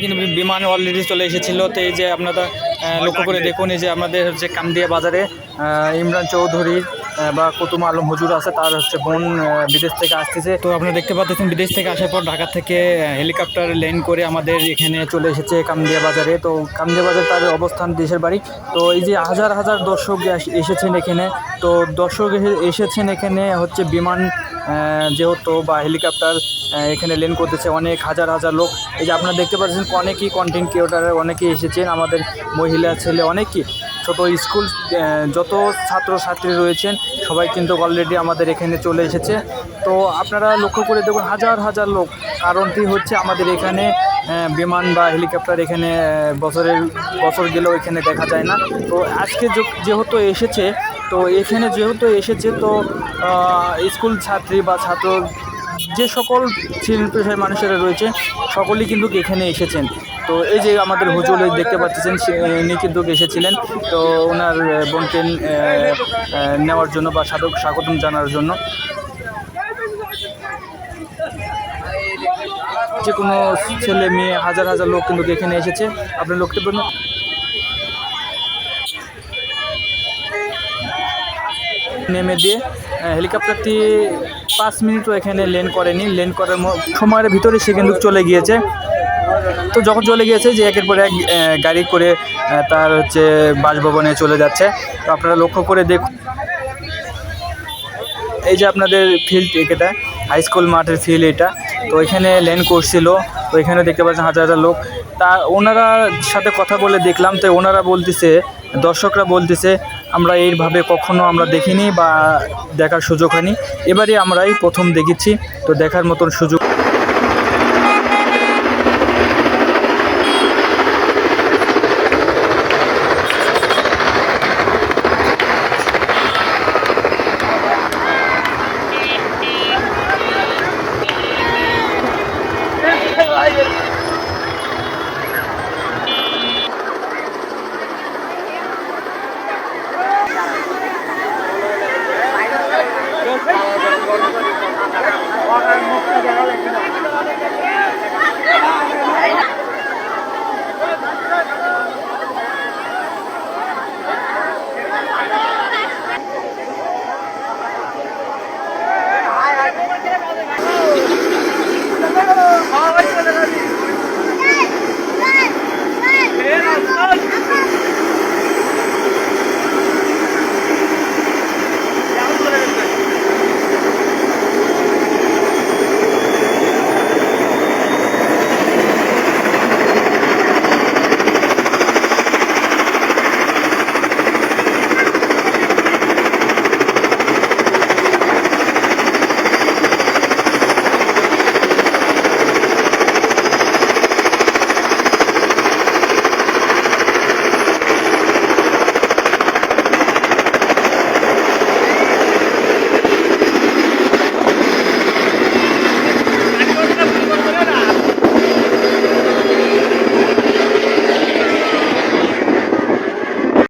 কিন্তু বিমান অলরেডি চলে এসেছিল। তো এই যে আপনারা লক্ষ্য করে দেখুন, এই যে আমাদের হচ্ছে কামদিয়া বাজারে ইমরান চৌধুরীর বা কুতুম আলম হুজুর আছে, তার হচ্ছে বোন বিদেশ থেকে আসতেছে। তো আপনারা দেখতে পাচ্ছেন বিদেশ থেকে আসার পর ঢাকা থেকে হেলিকপ্টার ল্যান্ড করে আমাদের এখানে চলে এসেছে কামদিয়া বাজারে। তো কামদিয়া বাজারে তার অবস্থান, দেশের বাড়ি। তো এই যে হাজার হাজার দর্শক এসেছেন এখানে, তো দর্শক এসেছেন এখানে হচ্ছে বিমান যেহেতু বা হেলিকপ্টার এখানে ল্যান্ড করতেছে, অনেক হাজার হাজার লোক। এই যে আপনারা দেখতে পাচ্ছেন অনেকেই কন্টেন্ট ক্রিয়েটার অনেকেই এসেছেন, আমাদের মহিলা ছেলে অনেকেই, ছোট স্কুল যত ছাত্রছাত্রী রয়েছেন সবাই কিন্তু অলরেডি আমাদের এখানে চলে এসেছে। তো আপনারা লক্ষ্য করে দেখুন হাজার হাজার লোক। কারণটি হচ্ছে আমাদের এখানে বিমান বা হেলিকপ্টার এখানে বছর গেলেও এখানে দেখা যায় না। তো আজকে যেহেতু এসেছে, তো এখানে যেহেতু এসেছে, তো স্কুল ছাত্রী বা ছাত্র যে সকল শ্রেণী পেশার মানুষেরা রয়েছে সকলেই কিন্তু এখানে এসেছেন। তো এই যে আমাদের হুজুর দেখতে পাচ্ছেন, উনি কিন্তু এসেছিলেন তো ওনার বোনকে নেওয়ার জন্য বা স্বাগতম জানার জন্য। যে কোনো ছেলে মেয়ে হাজার হাজার লোক কিন্তু এখানে এসেছে। আপনার লোকটি বলুন। নেমে দিয়ে হেলিকপ্টারটি 5 মিনিটও এখানে ল্যান্ড করেনি, ল্যান্ড করার সময়ের ভিতরে সে কিন্তু চলে গিয়েছে। তো যখন চলে গিয়েছে যে একের পর এক গাড়ি করে তার হচ্ছে বাসভবনে চলে যাচ্ছে। তো আপনারা লক্ষ্য করে দেখুন, এই যে আপনাদের ফিল্ড, এটা হাই স্কুল মাঠের ফিল্ড এটা। তো এখানে ল্যান্ড করছিল, তো এখানে দেখতে পাচ্ছেন হাজার হাজার লোক। তা ওনারা সাথে কথা বলে দেখলাম, তো ওনারা বলতেছে, দর্শকরা বলতেছে আমরা এইভাবে কখনো আমরা দেখিনি বা দেখার সুযোগ হয়নি, এবারে আমরাই প্রথম দেখেছি। তো দেখার মতন সুযোগ।